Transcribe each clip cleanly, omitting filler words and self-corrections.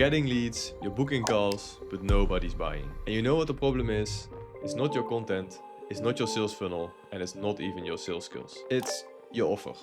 getting leads, you're booking calls, but nobody's buying. And you know what the problem is? It's not your content, it's not your sales funnel, and it's not even your sales skills. It's your offer.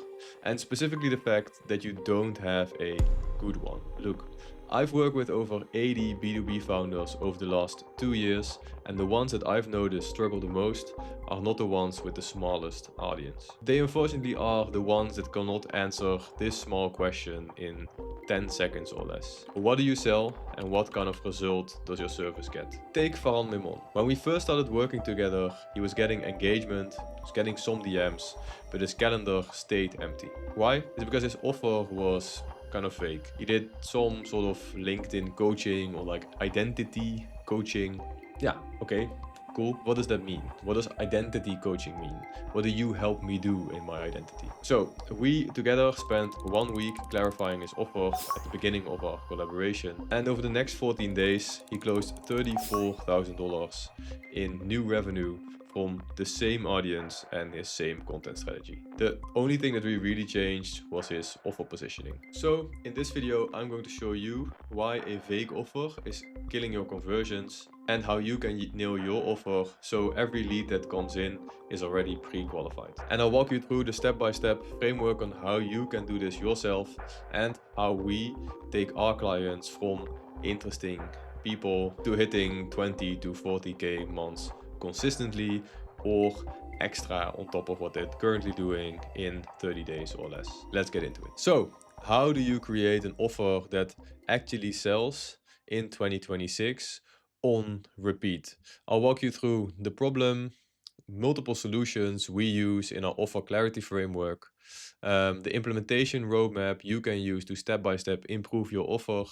And specifically the fact that you don't have a good one. Look, I've worked with over 80 B2B founders over the last 2 years, and the ones that I've noticed struggle the most are not the ones with the smallest audience. They unfortunately are the ones that cannot answer this small question in 10 seconds or less. What do you sell and what kind of result does your service get? Take Verhagen. When we first started working together, he was getting engagement, was getting some DMs, but his calendar stayed empty. Why? It's because his offer was kind of fake. He did some sort of LinkedIn coaching or like identity coaching. Yeah, okay, cool. What does that mean? What does identity coaching mean? What do you help me do in my identity? So we together spent 1 week clarifying his offer at the beginning of our collaboration. And over the next 14 days, he closed $34,000 in new revenue from the same audience and his same content strategy. The only thing that we really changed was his offer positioning. So in this video, I'm going to show you why a vague offer is killing your conversions and how you can nail your offer so every lead that comes in is already pre-qualified. And I'll walk you through the step-by-step framework on how you can do this yourself and how we take our clients from interesting people to hitting 20 to 40k months consistently or extra on top of what they're currently doing in 30 days or less. Let's get into it. So how do you create an offer that actually sells in 2026 on repeat? I'll walk you through the problem, multiple solutions we use in our offer clarity framework, the implementation roadmap you can use to step-by-step improve your offer,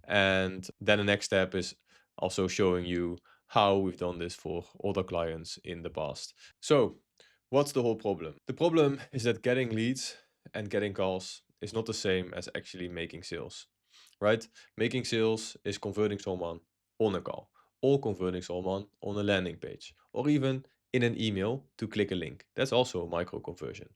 and then the next step is also showing you how we've done this for other clients in the past. So what's the whole problem? The problem is that getting leads and getting calls is not the same as actually making sales, right? Making sales is converting someone on a call or converting someone on a landing page or even in an email to click a link. That's also a micro conversion.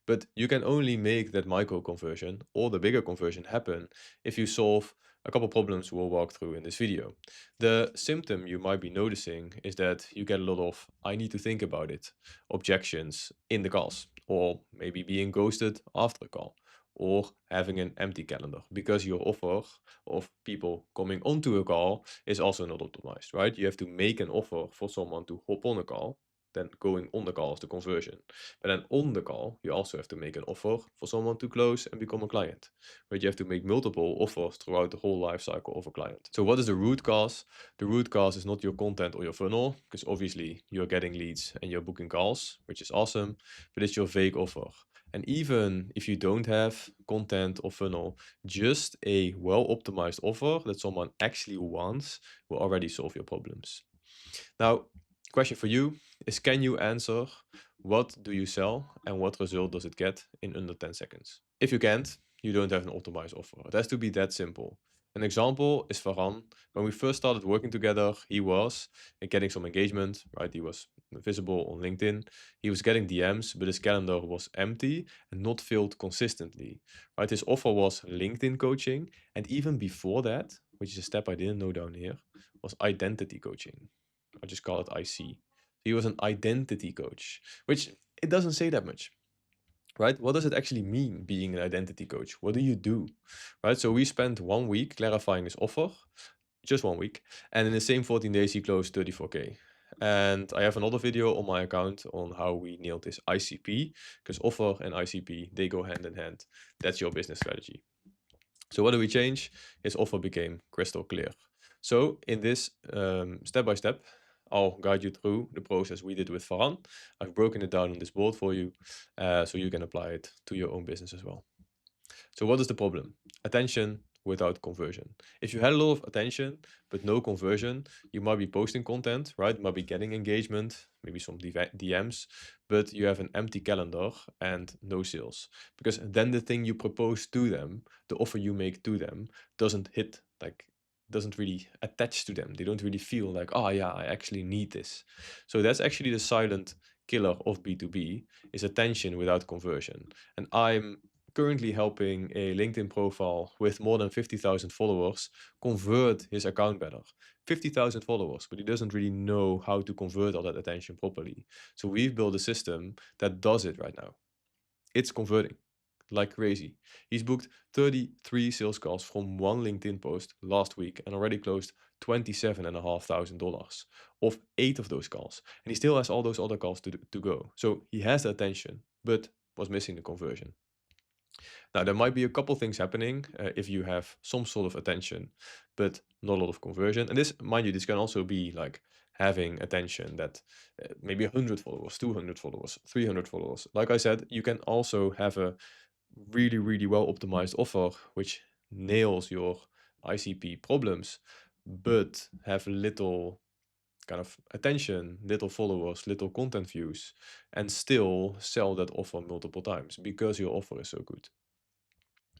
But you can only make that micro conversion or the bigger conversion happen if you solve a couple problems we'll walk through in this video. The symptom you might be noticing is that you get a lot of "I need to think about it" objections in the calls, or maybe being ghosted after a call, or having an empty calendar because your offer of people coming onto a call is also not optimized, right? You have to make an offer for someone to hop on a call. Then going on the call is the conversion. But then on the call, you also have to make an offer for someone to close and become a client. But you have to make multiple offers throughout the whole life cycle of a client. So what is the root cause? The root cause is not your content or your funnel, because obviously you're getting leads and you're booking calls, which is awesome, but it's your vague offer. And even if you don't have content or funnel, just a well-optimized offer that someone actually wants will already solve your problems. Now, question for you is, can you answer what do you sell and what result does it get in under 10 seconds? If you can't, you don't have an optimized offer. It has to be that simple. An example is Verhagen. When we first started working together, he was getting some engagement, right? He was visible on LinkedIn. He was getting DMs, but his calendar was empty and not filled consistently, right? His offer was LinkedIn coaching. And even before that, which is a step I didn't know down here, was identity coaching. I just call it IC. He was an identity coach, which it doesn't say that much, right? What does it actually mean being an identity coach? What do you do, right? So we spent 1 week clarifying his offer, just 1 week. And in the same 14 days, he closed 34K. And I have another video on my account on how we nailed this ICP, because offer and ICP, they go hand in hand. That's your business strategy. So what do we change? His offer became crystal clear. So in this step-by-step, I'll guide you through the process we did with Verhagen. I've broken it down on this board for you, so you can apply it to your own business as well. So what is the problem? Attention without conversion. If you had a lot of attention, but no conversion, you might be posting content, right? Might be getting engagement, maybe some DMs, but you have an empty calendar and no sales. Because then the thing you propose to them, the offer you make to them, doesn't hit, like, doesn't really attach to them. They don't really feel like, oh yeah, I actually need this. So that's actually the silent killer of B2B, is attention without conversion. And I'm currently helping a LinkedIn profile with more than 50,000 followers convert his account better. 50,000 followers, but he doesn't really know how to convert all that attention properly. So we've built a system that does it right now. It's converting like crazy. He's booked 33 sales calls from one LinkedIn post last week and already closed $27,500 of 8 of those calls. And he still has all those other calls to go. So he has the attention, but was missing the conversion. Now, there might be a couple things happening if you have some sort of attention, but not a lot of conversion. And this, mind you, this can also be like having attention that maybe 100 followers, 200 followers, 300 followers. Like I said, you can also have a really, really well optimized offer, which nails your ICP problems, but have little kind of attention, little followers, little content views, and still sell that offer multiple times because your offer is so good.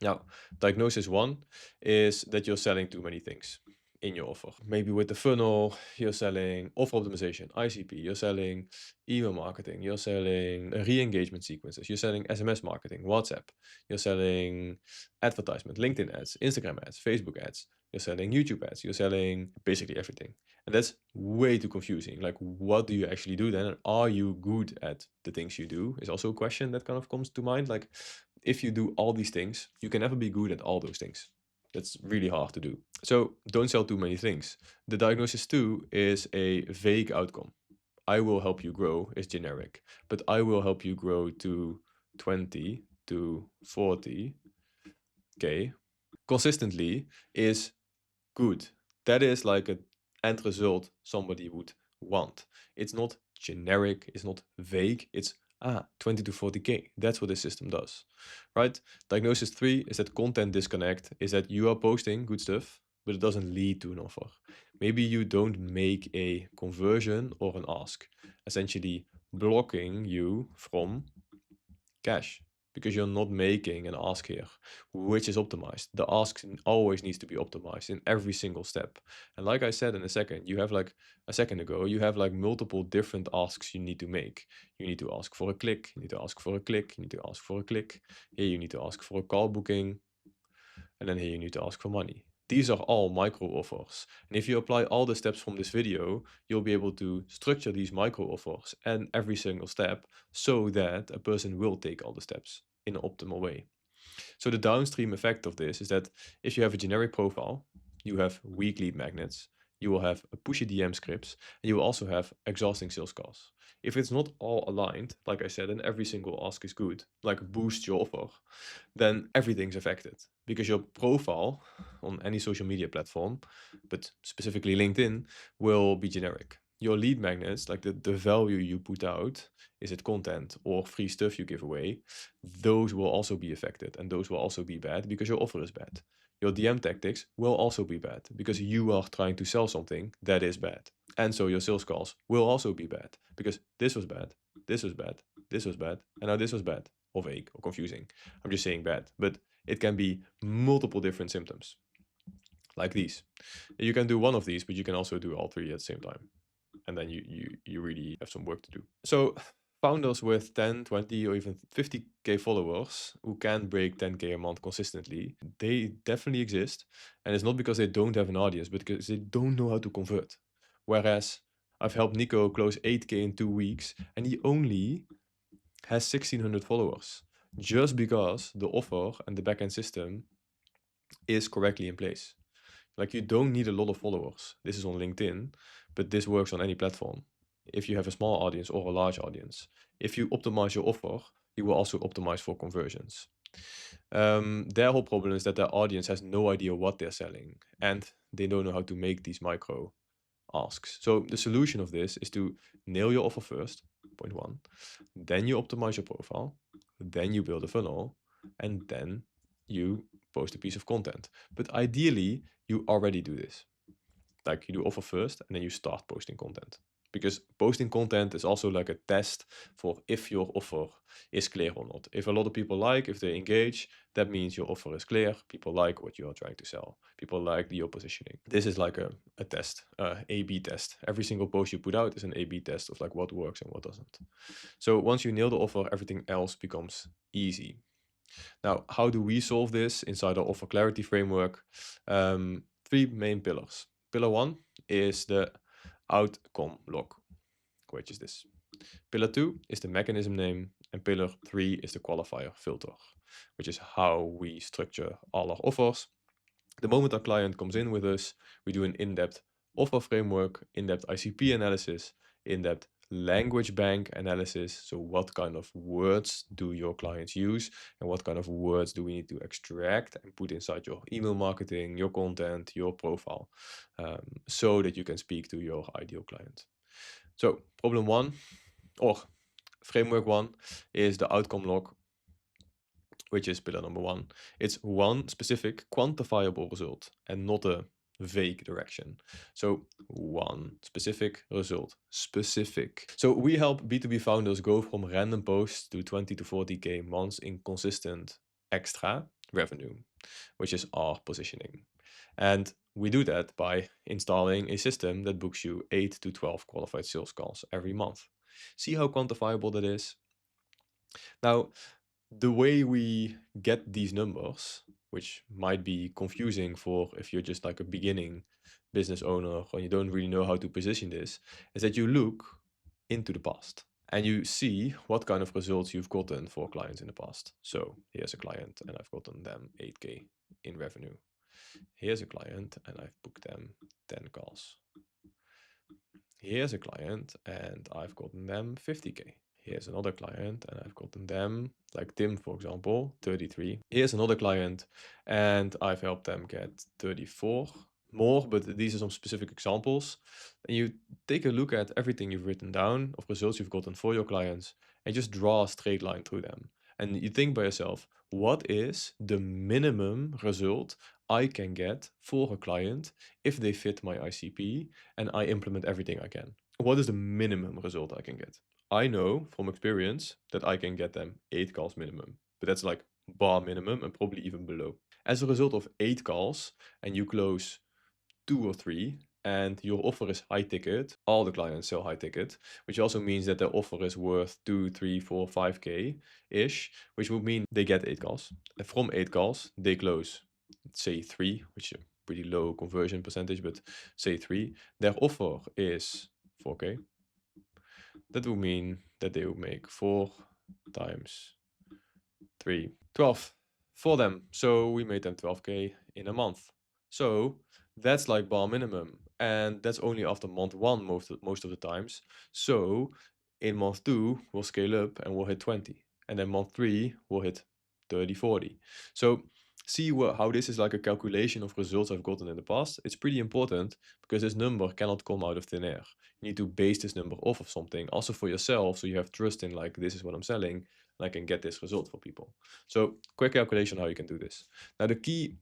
Now, diagnosis one is that you're selling too many things in your offer. Maybe with the funnel, you're selling offer optimization, ICP, you're selling email marketing, you're selling re-engagement sequences, you're selling SMS marketing, WhatsApp, you're selling advertisement, LinkedIn ads, Instagram ads, Facebook ads, you're selling YouTube ads, you're selling basically everything. And that's way too confusing. Like, what do you actually do then? And are you good at the things you do? Is also a question that kind of comes to mind. Like, if you do all these things, you can never be good at all those things. That's really hard to do. So don't sell too many things. The diagnosis 2 is a vague outcome. I will help you grow is generic, but I will help you grow to 20 to 40K consistently is good. That is like an end result somebody would want. It's not generic, it's not vague, it's 20 to 40K. That's what this system does, right? Diagnosis 3 is that content disconnect is that you are posting good stuff, but it doesn't lead to an offer. Maybe you don't make a conversion or an ask, essentially blocking you from cash because you're not making an ask here, which is optimized. The ask always needs to be optimized in every single step. And like I said in a second, you have like a second ago, you have like multiple different asks you need to make. You need to ask for a click, you need to ask for a click, you need to ask for a click. Here you need to ask for a call booking. And then here you need to ask for money. These are all micro offers. And if you apply all the steps from this video, you'll be able to structure these micro offers and every single step so that a person will take all the steps in an optimal way. So the downstream effect of this is that if you have a generic profile, you have weak lead magnets, you will have a pushy DM scripts, and you will also have exhausting sales calls. If it's not all aligned, like I said, and every single ask is good, like boost your offer, then everything's affected because your profile on any social media platform, but specifically LinkedIn, will be generic. Your lead magnets, like the value you put out, is it content or free stuff you give away, those will also be affected and those will also be bad because your offer is bad. Your DM tactics will also be bad because you are trying to sell something that is bad. And so your sales calls will also be bad because this was bad, this was bad, this was bad, and now this was bad, or vague, or confusing. I'm just saying bad, but it can be multiple different symptoms, like these. You can do one of these, but you can also do all three at the same time. And then you really have some work to do. So founders with 10, 20, or even 50K followers who can break 10K a month consistently, they definitely exist. And it's not because they don't have an audience, but because they don't know how to convert. Whereas I've helped Nico close 8K in 2 weeks, and he only has 1,600 followers just because the offer and the backend system is correctly in place. Like, you don't need a lot of followers. This is on LinkedIn, but this works on any platform. If you have a small audience or a large audience, if you optimize your offer, you will also optimize for conversions. Their whole problem is that their audience has no idea what they're selling and they don't know how to make these micro asks. So the solution of this is to nail your offer first, point one, then you optimize your profile, then you build a funnel, and then you post a piece of content. But ideally, you already do this. Like, you do offer first and then you start posting content. Because posting content is also like a test for if your offer is clear or not. If a lot of people like, if they engage, that means your offer is clear. People like what you are trying to sell. People like your positioning. This is like a test, A/B test. Every single post you put out is an A/B test of like what works and what doesn't. So once you nail the offer, everything else becomes easy. Now, how do we solve this inside our offer clarity framework? Three main pillars. Pillar 1 is the outcome log, which is this. Pillar 2 is the mechanism name, and pillar 3 is the qualifier filter, which is how we structure all our offers. The moment our client comes in with us, we do an in-depth offer framework, in-depth ICP analysis, in-depth language bank analysis. So what kind of words do your clients use, and what kind of words do we need to extract and put inside your email marketing, your content, your profile, so that you can speak to your ideal client. So problem 1, or framework 1, is the outcome log, which is pillar number 1. It's one specific quantifiable result and not a vague direction. So one specific result, specific. So we help B2B founders go from random posts to 20 to 40K months in consistent extra revenue, which is our positioning. And we do that by installing a system that books you 8 to 12 qualified sales calls every month. See how quantifiable that is? Now, the way we get these numbers, which might be confusing for if you're just like a beginning business owner or you don't really know how to position this, is that you look into the past and you see what kind of results you've gotten for clients in the past. So here's a client and I've gotten them 8K in revenue. Here's a client and I've booked them 10 calls. Here's a client and I've gotten them 50K. Here's another client and I've gotten them, like Tim, for example, 33. Here's another client and I've helped them get 34 more, but these are some specific examples. And you take a look at everything you've written down of results you've gotten for your clients and just draw a straight line through them. And you think by yourself, what is the minimum result I can get for a client if they fit my ICP and I implement everything I can? What is the minimum result I can get? I know from experience that I can get them 8 calls minimum, but that's like bar minimum and probably even below. As a result of 8 calls and you close 2 or 3 and your offer is high ticket, all the clients sell high ticket, which also means that their offer is worth 2, 3, 4, 5K ish, which would mean they get 8 calls. And from 8 calls, they close, say 3, which is a pretty low conversion percentage, but say 3. Their offer is 4K. That would mean that they would make 4 times 3, 12 for them. So we made them 12K in a month. So that's like bar minimum. And that's only after month 1 most of the times. So in month 2, we'll scale up and we'll hit 20. And then month 3, we'll hit 30, 40. So see how this is like a calculation of results I've gotten in the past. It's pretty important because this number cannot come out of thin air. You need to base this number off of something also for yourself, so you have trust in like, this is what I'm selling and I can get this result for people. So quick calculation how you can do this. Now the key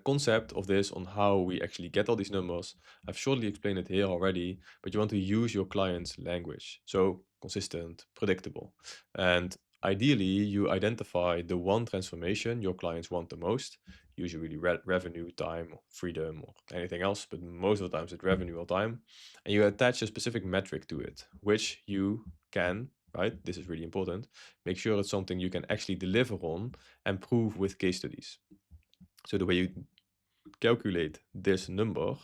concept of this on how we actually get all these numbers, I've shortly explained it here already, but you want to use your client's language. So consistent, predictable. And ideally, you identify the one transformation your clients want the most, usually revenue, time, or freedom, or anything else, but most of the times it's revenue or time. And you attach a specific metric to it, which you can, right? This is really important. Make sure it's something you can actually deliver on and prove with case studies. So the way you calculate this number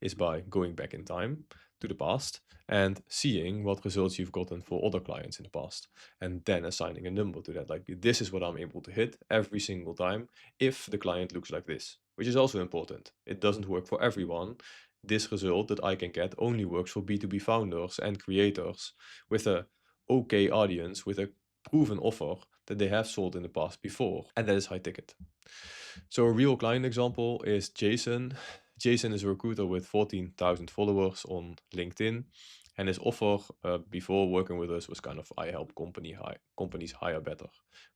is by going back in time to the past and seeing what results you've gotten for other clients in the past, and then assigning a number to that. Like, this is what I'm able to hit every single time if the client looks like this, which is also important. It doesn't work for everyone. This result that I can get only works for B2B founders and creators with a okay audience, with a proven offer that they have sold in the past before, and that is high ticket. So a real client example is Jason. Jason is a recruiter with 14,000 followers on LinkedIn, and his offer before working with us was kind of, I help companies hire better,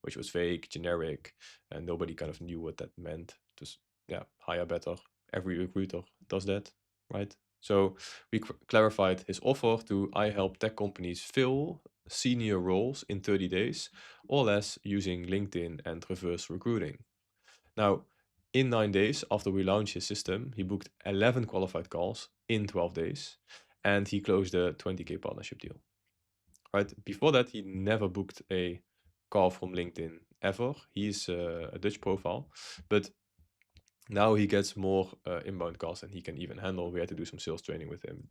which was vague, generic, and nobody kind of knew what that meant. Just, yeah, hire better. Every recruiter does that, right? So we clarified his offer to, I help tech companies fill senior roles in 30 days or less using LinkedIn and reverse recruiting. Now, in 9 days after we launched his system, he booked 11 qualified calls in 12 days, and he closed a 20K partnership deal. Right? Before that, he never booked a call from LinkedIn ever. He's a Dutch profile, but now he gets more inbound calls than he can even handle. We had to do some sales training with him.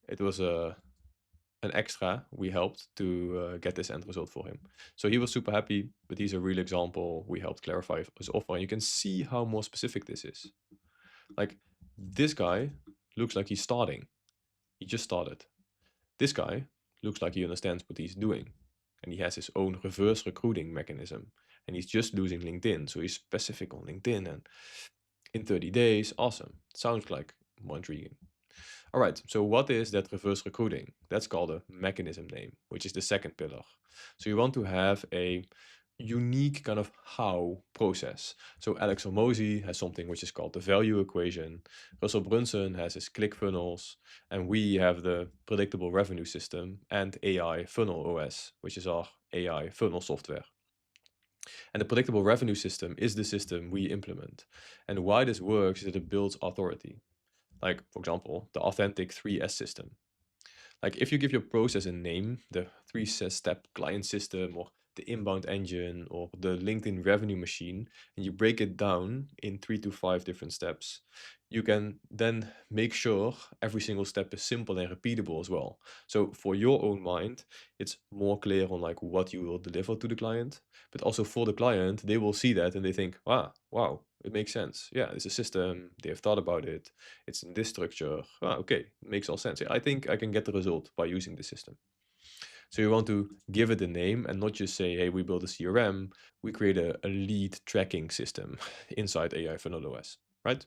It was an extra we helped to get this end result for him. So he was super happy, but he's a real example. We helped clarify his offer, and you can see how more specific this is. Like, this guy looks like he's starting. He just started. This guy looks like he understands what he's doing, and he has his own reverse recruiting mechanism, and he's just using LinkedIn, so he's specific on LinkedIn, and in 30 days, awesome. Sounds like more intriguing. All right, so what is that reverse recruiting? That's called a mechanism name, which is the second pillar. So you want to have a unique kind of how process. So Alex Hormozy has something which is called the value equation. Russell Brunson has his click funnels, and we have the predictable revenue system and AI funnel OS, which is our AI funnel software. And the predictable revenue system is the system we implement. And why this works is that it builds authority. Like, for example, the authentic 3S system. Like, if you give your process a name, the 3-step client system, or the inbound engine, or the LinkedIn revenue machine, and you break it down in 3 to 5 different steps, you can then make sure every single step is simple and repeatable as well. So for your own mind, it's more clear on like what you will deliver to the client, but also for the client, they will see that and they think, wow, it makes sense. Yeah, it's a system. They have thought about it. It's in this structure. Okay, makes all sense. I think I can get the result by using the system. So you want to give it a name and not just say, hey, we build a CRM. We create a lead tracking system inside AI Funnel OS, right?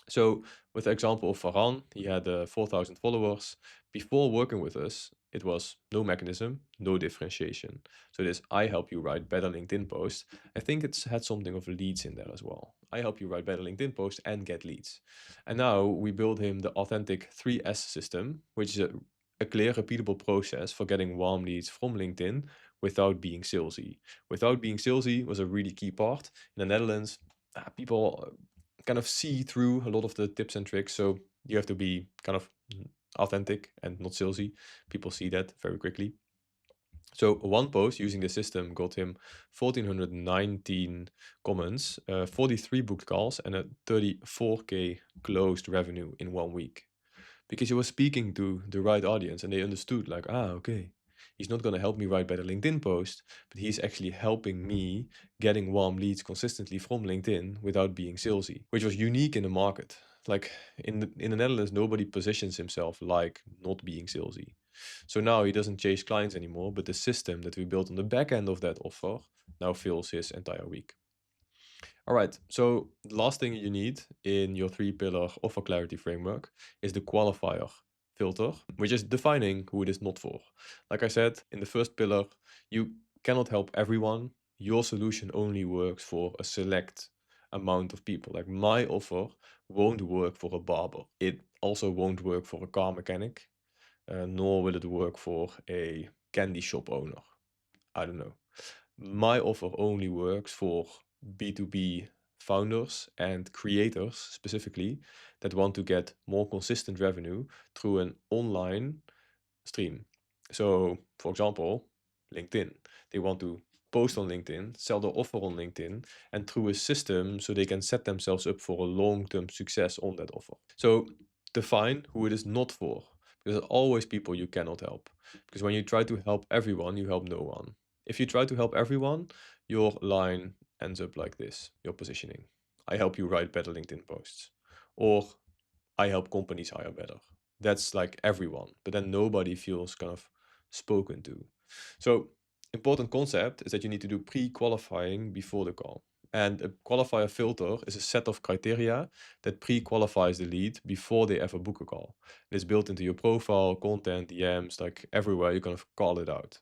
So with the example of Farhan, he had 4,000 followers. Before working with us, it was no mechanism, no differentiation. So this I help you write better LinkedIn posts. I think it's had something of leads in there as well. I help you write better LinkedIn posts and get leads. And now we build him the authentic 3S system, which is a clear, repeatable process for getting warm leads from LinkedIn without being salesy. Without being salesy was a really key part. In the Netherlands, people kind of see through a lot of the tips and tricks. So you have to be kind of authentic and not salesy. People see that very quickly. So one post using the system got him 1,419 comments, 43 booked calls, and a 34K closed revenue in 1 week. Because he was speaking to the right audience and they understood like, okay, he's not going to help me write better LinkedIn posts, but he's actually helping me getting warm leads consistently from LinkedIn without being salesy, which was unique in the market. Like in the Netherlands, nobody positions himself like not being salesy. So now he doesn't chase clients anymore, but the system that we built on the back end of that offer now fills his entire week. All right, so the last thing you need in your 3-pillar offer clarity framework is the qualifier filter, which is defining who it is not for. Like I said, in the first pillar, you cannot help everyone. Your solution only works for a select amount of people. Like my offer won't work for a barber. It also won't work for a car mechanic, nor will it work for a candy shop owner. I don't know. My offer only works for B2B founders and creators specifically that want to get more consistent revenue through an online stream. So, for example, LinkedIn. They want to post on LinkedIn, sell their offer on LinkedIn, and through a system so they can set themselves up for a long-term success on that offer. So, define who it is not for, because there are always people you cannot help. Because when you try to help everyone, you help no one. If you try to help everyone, your line ends up like this, your positioning. I help you write better LinkedIn posts. Or I help companies hire better. That's like everyone, but then nobody feels kind of spoken to. So important concept is that you need to do pre-qualifying before the call. And a qualifier filter is a set of criteria that pre-qualifies the lead before they ever book a call. It is built into your profile, content, DMs, like everywhere you kind of call it out.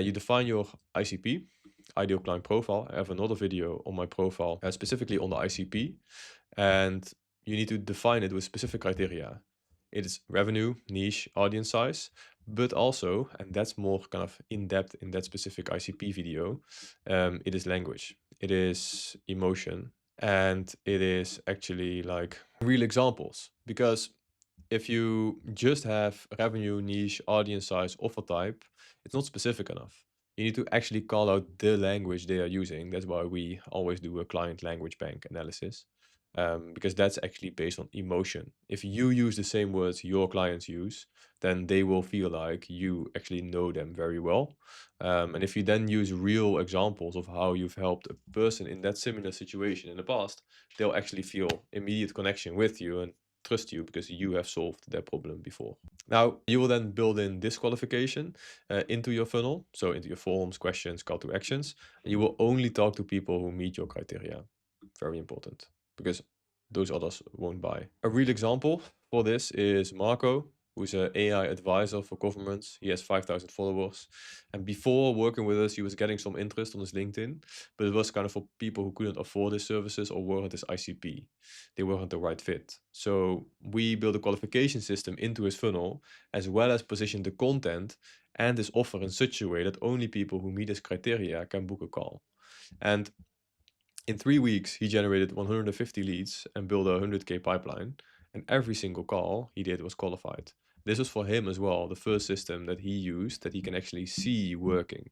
You define your ICP, ideal client profile. I have another video on my profile specifically on the ICP, and you need to define it with specific criteria. It is revenue, niche, audience size, but also, and that's more kind of in depth in that specific ICP video, it is language, it is emotion, and it is actually like real examples. Because if you just have revenue, niche, audience size, offer type, it's not specific enough. You need to actually call out the language they are using. That's why we always do a client language bank analysis, because that's actually based on emotion. If you use the same words your clients use, then they will feel like you actually know them very well. And if you then use real examples of how you've helped a person in that similar situation in the past, they'll actually feel immediate connection with you and trust you because you have solved their problem before. Now, you will then build in this qualification into your funnel, so into your forms, questions, call to actions, and you will only talk to people who meet your criteria. Very important, because those others won't buy. A real example for this is Marco, who's an AI advisor for governments. He has 5,000 followers. And before working with us, he was getting some interest on his LinkedIn, but it was kind of for people who couldn't afford his services or weren't his ICP. They weren't the right fit. So we built a qualification system into his funnel, as well as positioned the content and his offer in such a way that only people who meet his criteria can book a call. And in 3 weeks, he generated 150 leads and built a 100K pipeline. And every single call he did was qualified. This was for him as well, the first system that he used that he can actually see working.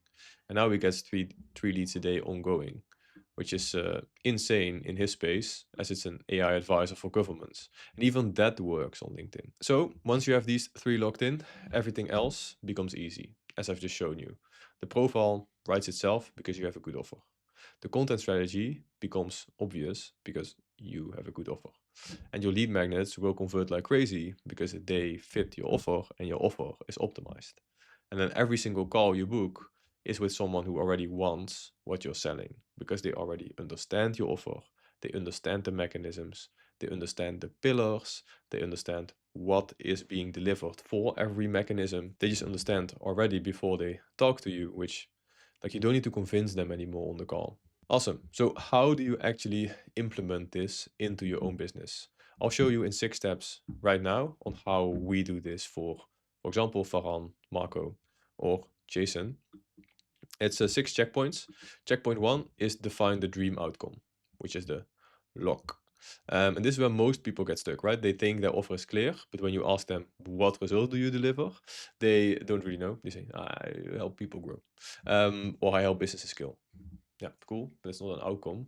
And now he gets three leads a day ongoing, which is insane in his space, as it's an AI advisor for governments. And even that works on LinkedIn. So once you have these 3 locked in, everything else becomes easy, as I've just shown you. The profile writes itself because you have a good offer. The content strategy becomes obvious because you have a good offer. And your lead magnets will convert like crazy because they fit your offer and your offer is optimized. And then every single call you book is with someone who already wants what you're selling because they already understand your offer, they understand the mechanisms, they understand the pillars, they understand what is being delivered for every mechanism. They just understand already before they talk to you, which like you don't need to convince them anymore on the call. Awesome. So how do you actually implement this into your own business? I'll show you in 6 steps right now on how we do this for example, Farhan, Marco, or Jason. It's 6 checkpoints. Checkpoint 1 is define the dream outcome, which is the lock. And this is where most people get stuck, right? They think their offer is clear, but when you ask them, what result do you deliver? They don't really know. They say, I help people grow, or I help businesses scale. Yeah, cool, but it's not an outcome.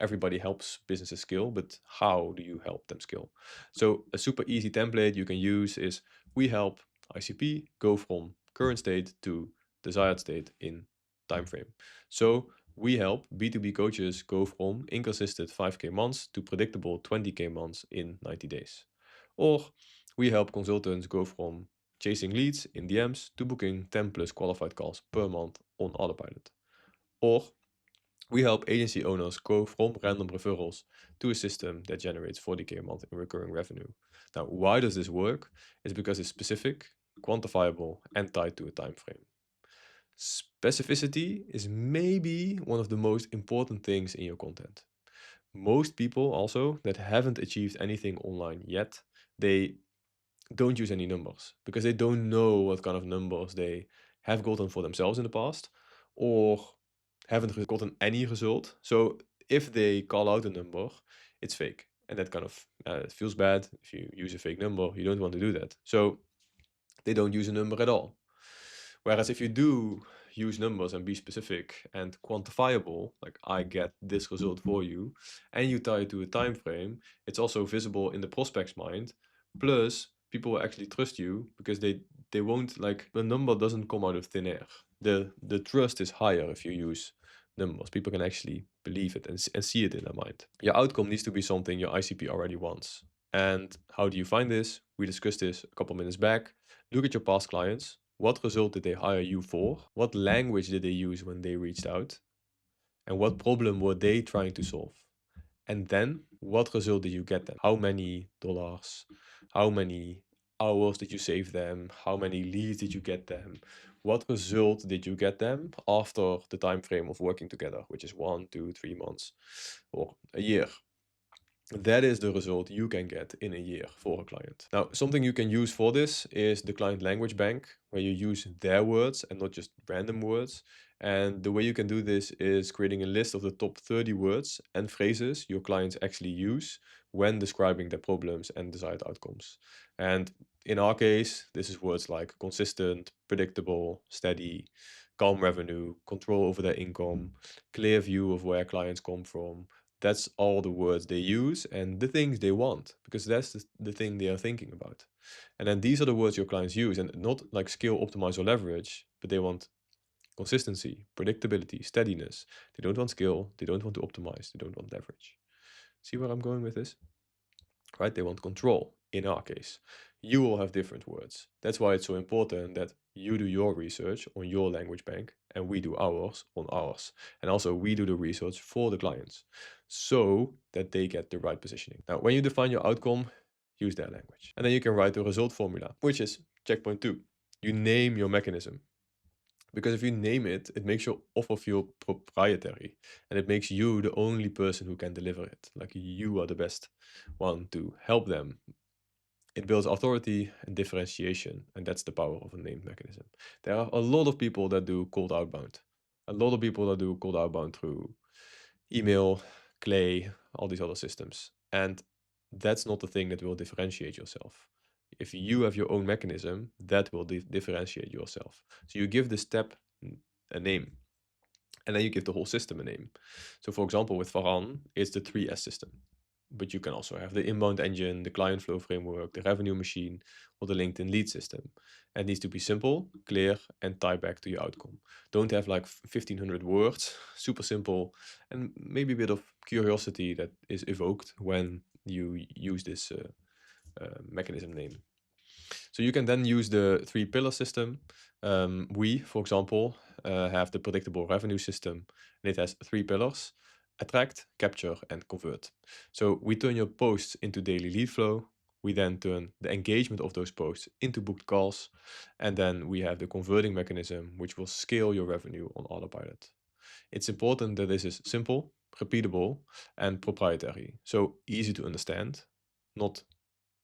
Everybody helps businesses scale, but how do you help them scale? So a super easy template you can use is we help ICP go from current state to desired state in time frame. So we help B2B coaches go from inconsistent 5K months to predictable 20K months in 90 days. Or we help consultants go from chasing leads in DMs to booking 10 plus qualified calls per month on autopilot. Or we help agency owners go from random referrals to a system that generates 40K a month in recurring revenue. Now, why does this work? It's because it's specific, quantifiable, and tied to a time frame. Specificity is maybe one of the most important things in your content. Most people also that haven't achieved anything online yet, they don't use any numbers because they don't know what kind of numbers they have gotten for themselves in the past or haven't gotten any result. So if they call out a number, it's fake. And that kind of it feels bad if you use a fake number. You don't want to do that. So they don't use a number at all. Whereas if you do use numbers and be specific and quantifiable, like I get this result for you, and you tie it to a time frame, it's also visible in the prospect's mind. Plus, people will actually trust you because they won't, like, the number doesn't come out of thin air. The trust is higher if you use numbers. People can actually believe it and see it in their mind. Your outcome needs to be something your ICP already wants. And how do you find this? We discussed this a couple minutes back. Look at your past clients. What result did they hire you for? What language did they use when they reached out? And what problem were they trying to solve? And then what result did you get them? How many dollars? How many hours did you save them? How many leads did you get them? What result did you get them after the time frame of working together, which is 1, 2, 3 months or a year? That is the result you can get in a year for a client. Now, something you can use for this is the client language bank, where you use their words and not just random words. And the way you can do this is creating a list of the top 30 words and phrases your clients actually use when describing their problems and desired outcomes. And in our case, this is words like consistent, predictable, steady, calm revenue, control over their income, clear view of where clients come from. That's all the words they use and the things they want, because that's the thing they are thinking about. And then these are the words your clients use, and not like scale, optimize, or leverage, but they want consistency, predictability, steadiness. They don't want scale, they don't want to optimize, they don't want leverage. See where I'm going with this? Right? They want control, in our case. You will have different words. That's why it's so important that you do your research on your language bank and we do ours on ours. And also we do the research for the clients so that they get the right positioning. Now, when you define your outcome, use their language. And then you can write the result formula, which is checkpoint 2. You name your mechanism. Because if you name it, it makes your offer feel proprietary and it makes you the only person who can deliver it. Like you are the best one to help them. It builds authority and differentiation, and that's the power of a named mechanism. There are a lot of people that do cold outbound. A lot of people that do cold outbound through email, Clay, all these other systems. And that's not the thing that will differentiate yourself. If you have your own mechanism, that will differentiate yourself. So you give the step a name, and then you give the whole system a name. So for example, with Verhagen, it's the 3S system. But you can also have the inbound engine, the client flow framework, the revenue machine, or the LinkedIn lead system. And it needs to be simple, clear, and tie back to your outcome. Don't have like 1500 words, super simple, and maybe a bit of curiosity that is evoked when you use this mechanism name. So you can then use the 3-pillar system. We, for example, have the predictable revenue system, and it has 3 pillars: attract, capture, and convert. So we turn your posts into daily lead flow. We then turn the engagement of those posts into booked calls. And then we have the converting mechanism, which will scale your revenue on autopilot. It's important that this is simple, repeatable, and proprietary. So easy to understand, not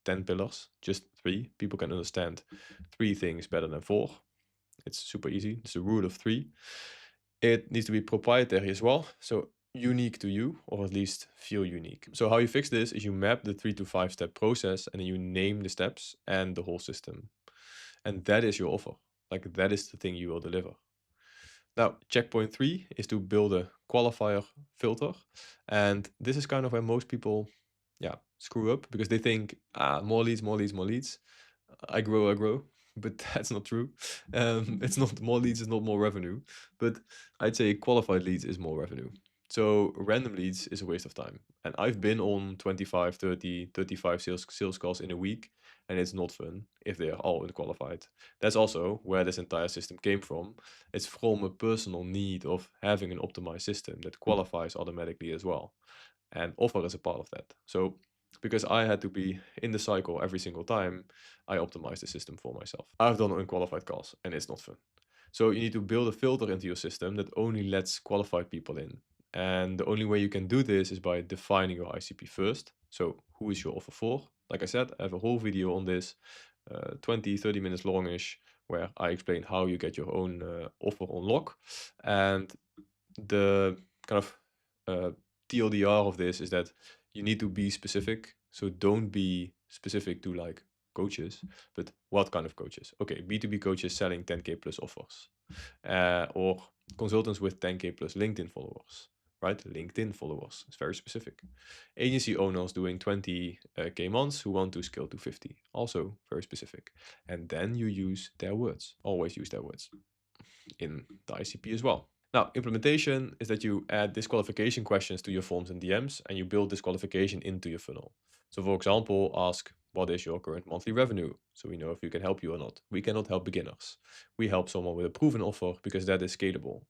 10 pillars, just 3. People can understand 3 things better than 4. It's super easy. It's the rule of 3. It needs to be proprietary as well, so unique to you, or at least feel unique. So how you fix this is you map the 3 to 5 step process and then you name the steps and the whole system. And that is your offer. Like that is the thing you will deliver. Now, checkpoint 3 is to build a qualifier filter. And this is kind of where most people screw up, because they think, more leads, more leads, more leads. I grow. But that's not true. It's not more leads is not more revenue, but I'd say qualified leads is more revenue. So random leads is a waste of time. And I've been on 25, 30, 35 sales calls in a week, and it's not fun if they are all unqualified. That's also where this entire system came from. It's from a personal need of having an optimized system that qualifies automatically as well. And offer is a part of that. So because I had to be in the cycle every single time, I optimized the system for myself. I've done unqualified calls and it's not fun. So you need to build a filter into your system that only lets qualified people in. And the only way you can do this is by defining your ICP first. So who is your offer for? Like I said, I have a whole video on this, 20, 30 minutes longish, where I explain how you get your own offer on lock. And the kind of TLDR of this is that you need to be specific. So don't be specific to like coaches, but what kind of coaches? Okay, B2B coaches selling 10K plus offers, or consultants with 10K plus LinkedIn followers, right? LinkedIn followers, it's very specific. Agency owners doing 20K months who want to scale to 50, also very specific. And then you use their words, always use their words in the ICP as well. Now, implementation is that you add disqualification questions to your forms and DMs, and you build disqualification into your funnel. So for example, ask, what is your current monthly revenue? So we know if we can help you or not. We cannot help beginners. We help someone with a proven offer because that is scalable.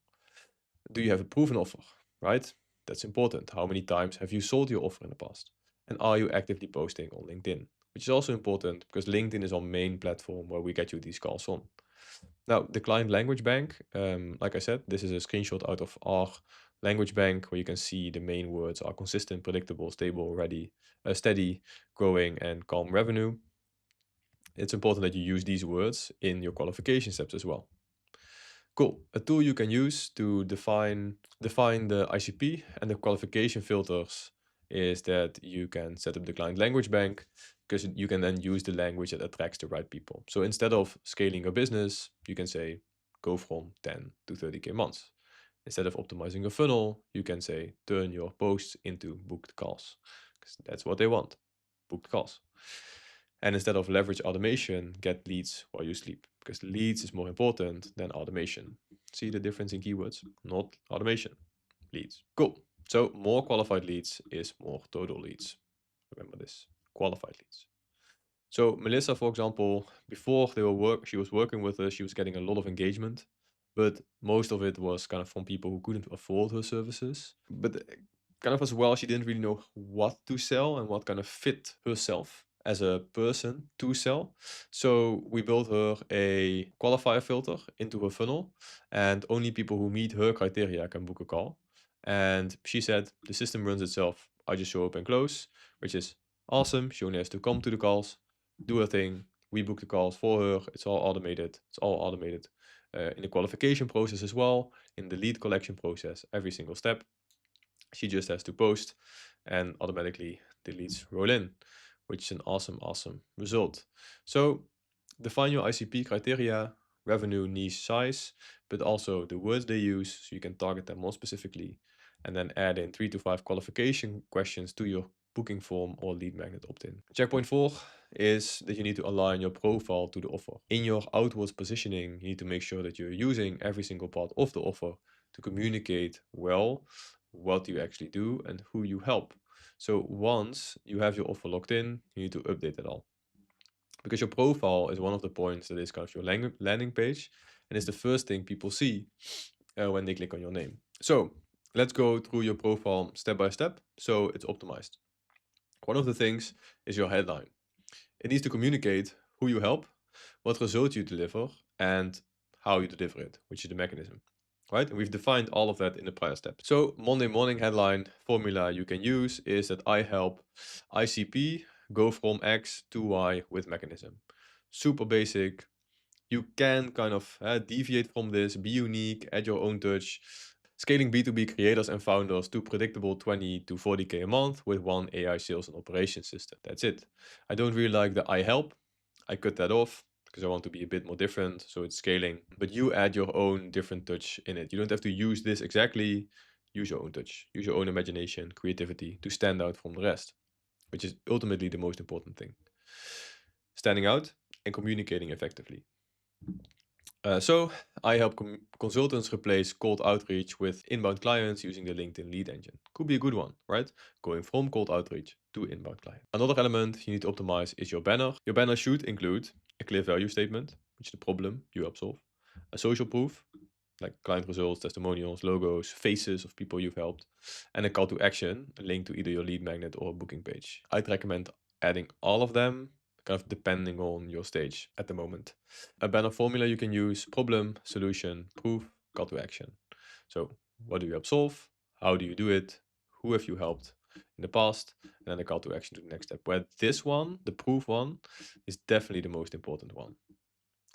Do you have a proven offer, right? That's important. How many times have you sold your offer in the past? And are you actively posting on LinkedIn? Which is also important because LinkedIn is our main platform where we get you these calls on. Now, the client language bank, like I said, this is a screenshot out of our language bank where you can see the main words are consistent, predictable, stable, ready, steady, growing, and calm revenue. It's important that you use these words in your qualification steps as well. Cool. A tool you can use to define the ICP and the qualification filters is that you can set up the client language bank, because you can then use the language that attracts the right people. So instead of scaling a business, you can say go from 10 to 30k months. Instead of optimizing a funnel, you can say turn your posts into booked calls, because that's what they want, booked calls. And instead of leverage automation, get leads while you sleep, because leads is more important than automation. See the difference in keywords? Not automation, leads. Cool. So more qualified leads is more total leads. Remember this, qualified leads. So Melissa, for example, before she was working with us, she was getting a lot of engagement, but most of it was kind of from people who couldn't afford her services. But kind of as well, she didn't really know what to sell and what kind of fit herself as a person to sell. So we built her a qualifier filter into her funnel, and only people who meet her criteria can book a call. And she said the system runs itself. I just show up and close, which is awesome. She only has to come to the calls, do her thing. We book the calls for her. It's all automated. It's all automated in the qualification process as well, in the lead collection process, every single step. She just has to post and automatically the leads roll in, which is an awesome result. So define your ICP criteria, revenue, niche, size, but also the words they use so you can target them more specifically, and then add in 3 to 5 qualification questions to your booking form or lead magnet opt-in. Checkpoint 4 is that you need to align your profile to the offer. In your outwards positioning, you need to make sure that you're using every single part of the offer to communicate well what you actually do and who you help. So once you have your offer locked in, you need to update it all. Because your profile is one of the points that is kind of your landing page, and it's the first thing people see when they click on your name. So let's go through your profile step by step so it's optimized. One of the things is your headline. It needs to communicate who you help, what result you deliver, and how you deliver it, which is the mechanism. Right? And we've defined all of that in the prior step. So Monday morning headline formula you can use is that I help ICP go from X to Y with mechanism. Super basic. You can kind of deviate from this, be unique, add your own touch. Scaling B2B creators and founders to predictable 20 to 40k a month with one AI sales and operations system. That's it. I don't really like the I help. I cut that off because I want to be a bit more different. So it's scaling, but you add your own different touch in it. You don't have to use this exactly. Use your own touch, use your own imagination, creativity to stand out from the rest, which is ultimately the most important thing. Standing out and communicating effectively. So I help consultants replace cold outreach with inbound clients using the LinkedIn lead engine. Could be a good one, right? Going from cold outreach to inbound client. Another element you need to optimize is your banner. Your banner should include a clear value statement, which is the problem you help solve. A social proof, like client results, testimonials, logos, faces of people you've helped, and a call to action, a link to either your lead magnet or a booking page. I'd recommend adding all of them, kind of depending on your stage at the moment. A banner formula you can use: problem, solution, proof, call to action. So what do you help solve? How do you do it? Who have you helped in the past? And then the call to action to the next step. Where this one, the proof one, is definitely the most important one.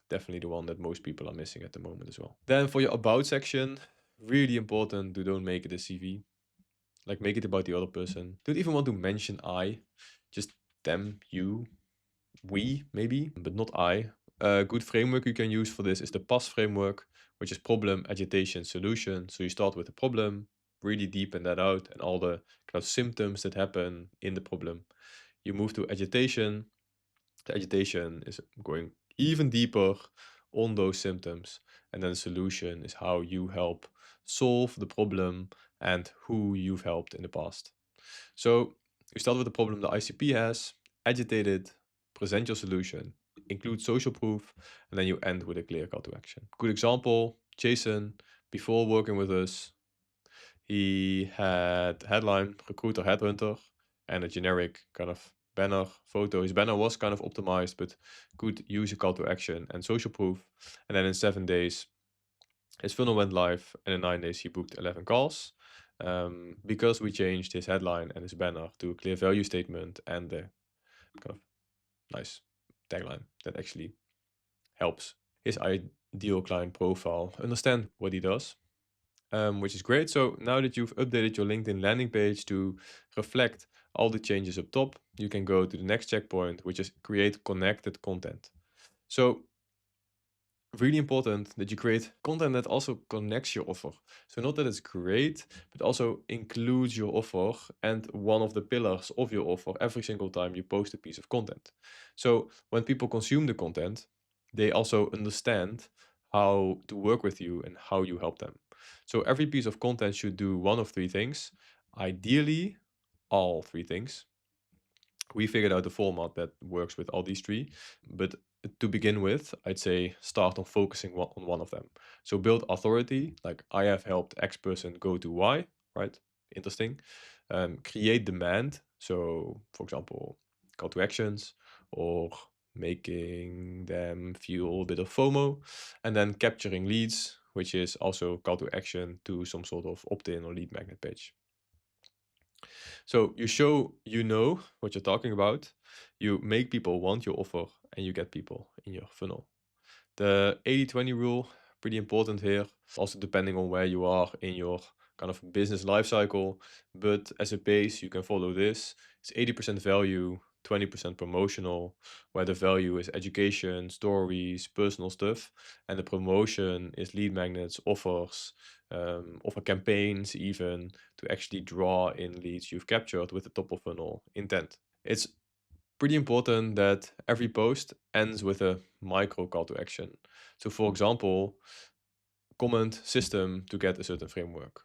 Definitely the one that most people are missing at the moment as well. Then for your about section, really important to don't make it a CV. Like, make it about the other person. Don't even want to mention I, just them, you, we maybe, but not I. A good framework you can use for this is the PAS framework, which is problem, agitation, solution. So you start with the problem, really deepen that out and all the kind of symptoms that happen in the problem. You move to agitation. The agitation is going even deeper on those symptoms. And then the solution is how you help solve the problem and who you've helped in the past. So you start with the problem the ICP has, agitate it, present your solution, include social proof, and then you end with a clear call to action. Good example, Jason, before working with us, he had headline, recruiter, headhunter, and a generic kind of banner photo. His banner was kind of optimized, but could use a call to action and social proof. And then in 7 days, his funnel went live, and in 9 days, he booked 11 calls. Because we changed his headline and his banner to a clear value statement and the kind of nice tagline that actually helps his ideal client profile understand what he does, which is great. So now that you've updated your LinkedIn landing page to reflect all the changes up top, you can go to the next checkpoint, which is create connected content. So really important that you create content that also connects your offer. So not that it's great, but also includes your offer and one of the pillars of your offer every single time you post a piece of content. So when people consume the content, they also understand how to work with you and how you help them. So every piece of content should do one of three things, ideally all three things. We figured out a format that works with all these three. But to begin with, I'd say start on focusing on one of them. So build authority, like I have helped X person go to Y, right? Interesting. Create demand. So, for example, call to actions or making them feel a bit of FOMO. And then capturing leads, which is also call to action to some sort of opt-in or lead magnet page. So you show you know what you're talking about, you make people want your offer, and you get people in your funnel. The 80-20 rule, pretty important here, also depending on where you are in your kind of business life cycle. But as a base, you can follow this. It's 80% value, 20% promotional, where the value is education, stories, personal stuff, and the promotion is lead magnets, offers, offer campaigns, even to actually draw in leads you've captured with the top of funnel intent. It's pretty important that every post ends with a micro call to action. So for example, comment system to get a certain framework.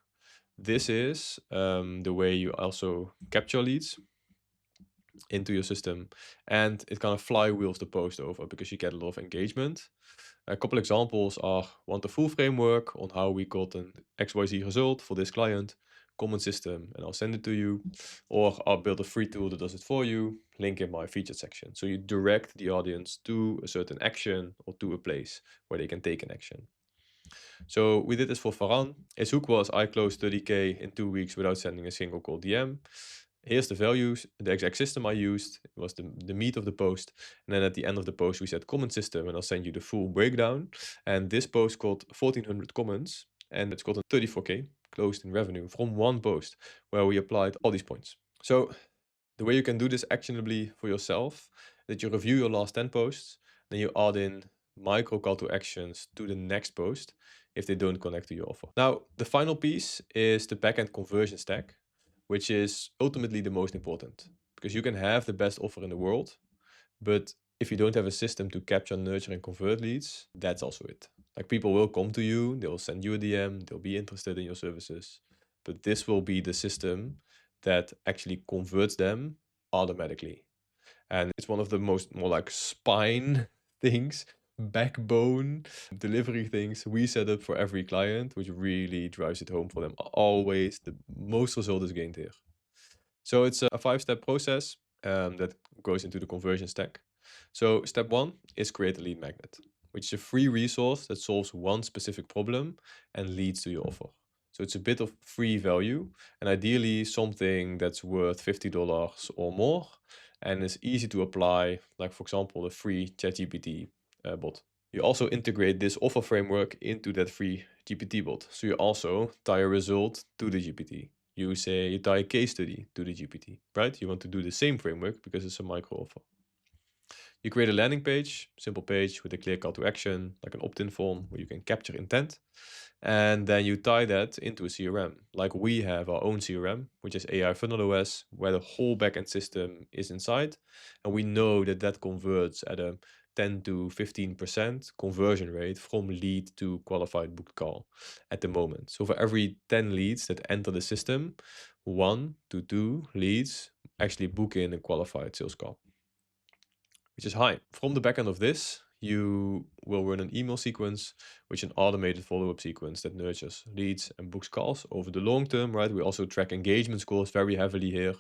This is the way you also capture leads into your system, and it kind of flywheels the post over because you get a lot of engagement. A couple examples are want a full framework on how we got an XYZ result for this client, common system, and I'll send it to you. Or I'll build a free tool that does it for you, link in my featured section. So you direct the audience to a certain action or to a place where they can take an action. So we did this for Verhagen. His hook was I closed 30K in 2 weeks without sending a single cold DM. Here's the values, the exact system I used. It was the meat of the post. And then at the end of the post, we said comment system, and I'll send you the full breakdown. And this post got 1,400 comments, and it's gotten 34K closed in revenue from one post where we applied all these points. So the way you can do this actionably for yourself, that you review your last 10 posts, then you add in micro call to actions to the next post if they don't connect to your offer. Now, the final piece is the backend conversion stack, which is ultimately the most important because you can have the best offer in the world, but if you don't have a system to capture, nurture, and convert leads, that's also it. Like people will come to you, they'll send you a DM, they'll be interested in your services, but this will be the system that actually converts them automatically. And it's one of the more like spine things, backbone delivery things we set up for every client, which really drives it home for them. Always the most result is gained here. So it's a 5-step process that goes into the conversion stack. So step 1 is create a lead magnet, which is a free resource that solves one specific problem and leads to your offer. So it's a bit of free value, and ideally something that's worth $50 or more and is easy to apply, like for example, the free ChatGPT bot. You also integrate this offer framework into that free GPT bot. So you also tie a result to the GPT. You say you tie a case study to the GPT, right? You want to do the same framework because it's a micro offer. You create a landing page, simple page with a clear call to action, like an opt-in form where you can capture intent. And then you tie that into a CRM. Like we have our own CRM, which is AI Funnel OS, where the whole backend system is inside. And we know that that converts at a 10 to 15% conversion rate from lead to qualified booked call at the moment. So for every 10 leads that enter the system, 1 to 2 leads actually book in a qualified sales call, which is high. From the backend of this, you will run an email sequence, which is an automated follow-up sequence that nurtures leads and books calls over the long term, right? We also track engagement scores very heavily here.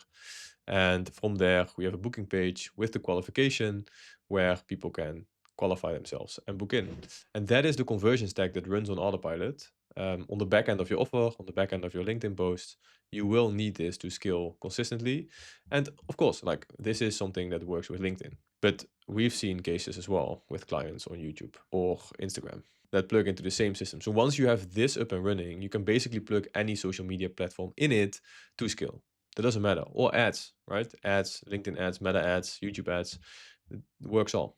And from there, we have a booking page with the qualification where people can qualify themselves and book in. And that is the conversion stack that runs on autopilot. On the back end of your offer, on the back end of your LinkedIn posts, you will need this to scale consistently. And of course, like this is something that works with LinkedIn. But we've seen cases as well with clients on YouTube or Instagram that plug into the same system. So once you have this up and running, you can basically plug any social media platform in it to scale. That doesn't matter. Or ads, right? Ads, LinkedIn ads, Meta ads, YouTube ads, it works all.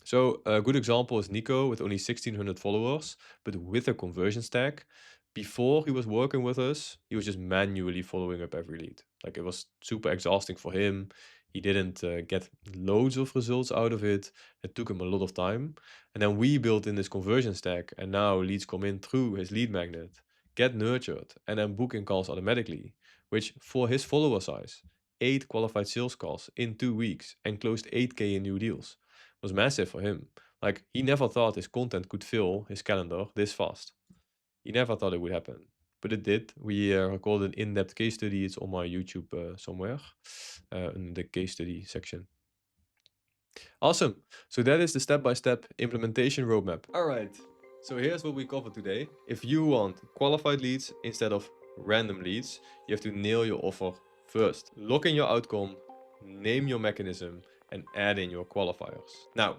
So a good example is Nico with only 1600 followers, but with a conversion stack. Before he was working with us, he was just manually following up every lead. Like it was super exhausting for him. He didn't get loads of results out of it. It took him a lot of time. And then we built in this conversion stack, and now leads come in through his lead magnet, get nurtured, and then booking calls automatically, which for his follower size, 8 qualified sales calls in 2 weeks and closed 8K in new deals was massive for him. Like he never thought his content could fill his calendar this fast. He never thought it would happen, but it did. We recorded an in-depth case study. It's on my YouTube somewhere in the case study section. Awesome. So that is the step-by-step implementation roadmap. All right. So here's what we covered today. If you want qualified leads instead of random leads, you have to nail your offer first. Lock in your outcome, name your mechanism, and add in your qualifiers. Now,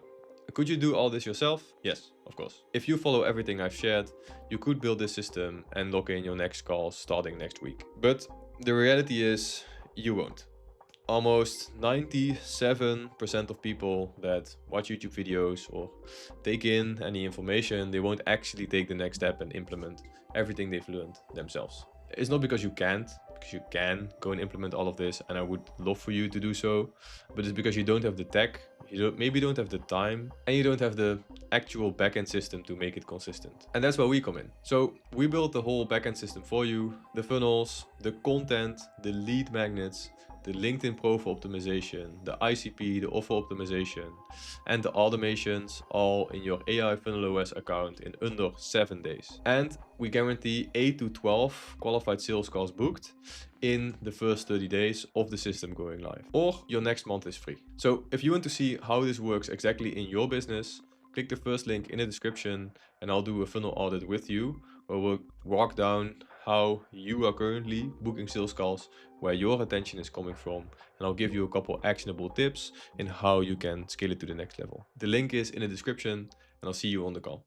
could you do all this yourself? Yes, of course. If you follow everything I've shared, you could build this system and lock in your next call starting next week. But the reality is you won't. Almost 97% of people that watch YouTube videos or take in any information, they won't actually take the next step and implement everything they've learned themselves. It's not because you can't, because you can go and implement all of this, and I would love for you to do so, but it's because you don't have the tech, maybe don't have the time, and you don't have the actual backend system to make it consistent. And that's where we come in. So we built the whole backend system for you, the funnels, the content, the lead magnets, the LinkedIn profile optimization, the ICP, the offer optimization, and the automations all in your AI Funnel OS account in under 7 days. And we guarantee 8 to 12 qualified sales calls booked in the first 30 days of the system going live. Or your next month is free. So if you want to see how this works exactly in your business, click the first link in the description and I'll do a funnel audit with you, where we'll walk down how you are currently booking sales calls, where your attention is coming from, and I'll give you a couple actionable tips in how you can scale it to the next level. The link is in the description and I'll see you on the call.